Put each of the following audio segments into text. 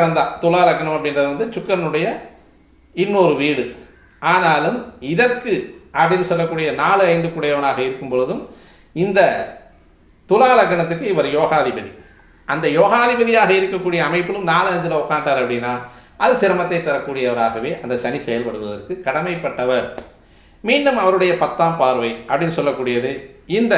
தான் துலா லக்னம் அப்படின்றது வந்து சுக்கரனுடைய இன்னொரு வீடு. ஆனாலும் இதற்கு அப்படின்னு சொல்லக்கூடிய 4-5 கூடையவனாக இருக்கும் பொழுதும் இந்த துலா லக்னத்துக்கு இவர் யோகாதிபதி. அந்த யோகாதிபதியாக இருக்கக்கூடிய அமைப்பிலும் 4-5 உட்காண்டார் அப்படின்னா அது சிரமத்தை தரக்கூடியவராகவே அந்த சனி செயல்படுவதற்கு கடமைப்பட்டவர். மீண்டும் அவருடைய 10ஆம் பார்வை அப்படின்னு சொல்லக்கூடியது இந்த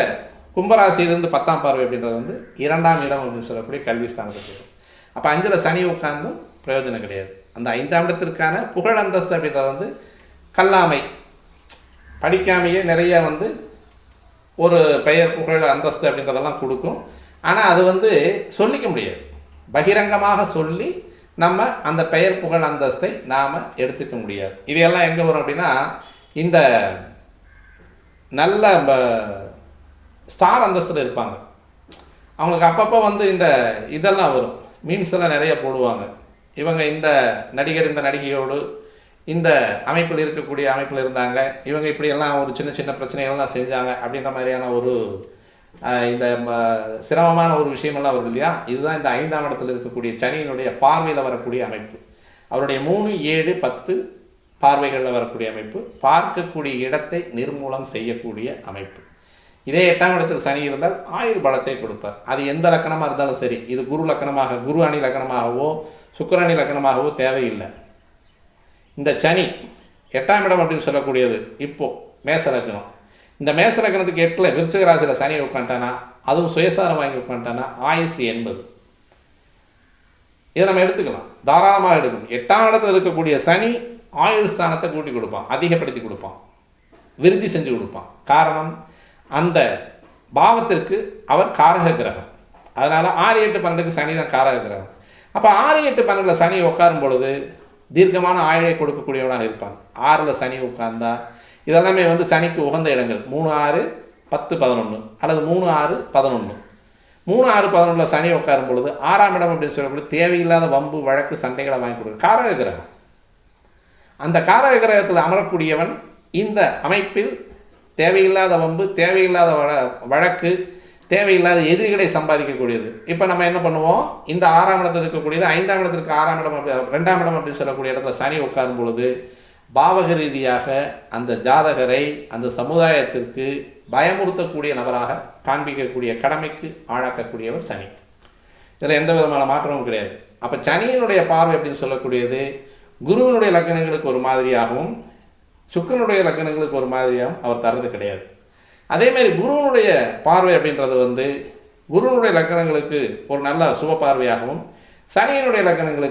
கும்பராசியிலிருந்து 10ஆம் பார்வை அப்படின்றது வந்து 2ஆம் இடம் அப்படின்னு சொல்லக்கூடிய கல்வி ஸ்தானத்துக்கு வரும். அப்போ 5ல் சனி உட்கார்ந்தும் பிரயோஜனம் கிடையாது. அந்த 5ஆம் இடத்திற்கான புகழ் அந்தஸ்து அப்படின்றது வந்து கல்லாமை, படிக்காமையே நிறைய வந்து ஒரு பெயர் புகழ் அந்தஸ்து அப்படின்றதெல்லாம் கொடுக்கும். ஆனால் அது வந்து சொல்லிக்க முடியாது. பகிரங்கமாக சொல்லி நம்ம அந்த பெயர் புகழ் அந்தஸ்தை நாம் எடுத்துக்க முடியாது. இதையெல்லாம் எங்கே வரும் அப்படின்னா இந்த நல்ல ஸ்டார் அந்தஸ்தில் இருப்பாங்க. அவங்களுக்கு அப்பப்போ வந்து இந்த இதெல்லாம் வரும், மீன்ஸ் எல்லாம் நிறைய போடுவாங்க. இவங்க இந்த நடிகர் இந்த நடிகையோடு இந்த அமைப்பில் இருக்கக்கூடிய அமைப்பில் இருந்தாங்க, இவங்க இப்படியெல்லாம் ஒரு சின்ன சின்ன பிரச்சனைகள்லாம் செஞ்சாங்க அப்படின்ற மாதிரியான ஒரு இந்த சிரமமான ஒரு விஷயமெல்லாம் வருது இல்லையா. இதுதான் இந்த 5ஆம் இடத்தில் இருக்கக்கூடிய சனியினுடைய பார்வையில் வரக்கூடிய அமைப்பு. அவருடைய 3, 7, 10 பார்வைகளில் வரக்கூடிய அமைப்பு, பார்க்கக்கூடிய இடத்தை நிர்மூலம் செய்யக்கூடிய அமைப்பு. இதே 8ஆம் இடத்தில் சனி இருந்தால் ஆயுள் பலத்தை கொடுப்பார். அது எந்த லக்கணமாக இருந்தாலும் சரி, இது குரு லக்கணமாக குரு அணி லக்கணமாகவோ சுக்கிர லக்கணமாகவோ தேவையில்லை. இந்த சனி 8ஆம் இடம் அப்படின்னு சொல்லக்கூடியது இப்போது மேச லக்கணம். இந்த மேச லக்கணத்துக்கு 8ல் விருச்சிக ராசியில் சனி உட்காந்துட்டானா, அதுவும் சுயசாரம் வாங்கி உட்காந்துட்டானா ஆயுசு 80. இதை நம்ம எடுத்துக்கலாம், தாராளமாக எடுக்கணும். 8ஆம் இடத்தில் இருக்கக்கூடிய சனி ஆயுள் ஸ்தானத்தை கூட்டி கொடுப்பான், அதிகப்படுத்தி கொடுப்பான், விருத்தி செஞ்சு கொடுப்பான். காரணம், அந்த பாவத்திற்கு அவர் காரக கிரகம். அதனால் 6, 8, 12க்கு சனி தான் காரக கிரகம். அப்போ 6, 8, 12 சனி உட்காரும் பொழுது தீர்க்கமான ஆயுளை கொடுக்கக்கூடியவனாக இருப்பான். 6ல் சனி உட்கார்ந்தா இதெல்லாமே வந்து சனிக்கு உகந்த இடங்கள். 3, 6, 10, 11 அல்லது 3, 6, 11. 3, 6, 11 சனி உட்காரும் பொழுது 6ஆம் இடம் அப்படின்னு சொல்லக்கூடிய தேவையில்லாத வம்பு வழக்கு சண்டைகளை வாங்கி கொடுக்கும் காரக கிரகம். அந்த காரக கிரகத்தில் அமரக்கூடியவன் இந்த அமைப்பில் தேவையில்லாத வம்பு, தேவையில்லாத வழக்கு, தேவையில்லாத எதிரிகளை சம்பாதிக்கக்கூடியது. இப்போ நம்ம என்ன பண்ணுவோம், இந்த 6ஆம் இடத்தில் இருக்கக்கூடியது 5ஆம் இடத்திற்கு 6ஆம் இடம் 2ஆம் இடம் அப்படின்னு சொல்லக்கூடிய இடத்துல சனி உட்காரும் பொழுது பாவக ரீதியாக அந்த ஜாதகரை அந்த சமுதாயத்திற்கு பயமுறுத்தக்கூடிய நபராக காண்பிக்கக்கூடிய கடமைக்கு ஆளாக்கக்கூடியவர் சனி. இதில் எந்த விதமான மாற்றமும் கிடையாது. அப்போ சனியினுடைய பார்வை அப்படின்னு சொல்லக்கூடியது குருவினுடைய லக்கணங்களுக்கு ஒரு மாதிரியாகவும் சுக்கிரனுடைய லக்கணங்களுக்கு ஒரு மாதிரியாகவும் அவர் தரது கிடையாது. அதேமாதிரி குருவனுடைய பார்வை அப்படின்றது வந்து குருவனுடைய லக்கணங்களுக்கு ஒரு நல்ல சுப பார்வையாகவும் சனியினுடைய லக்கணங்களுக்கு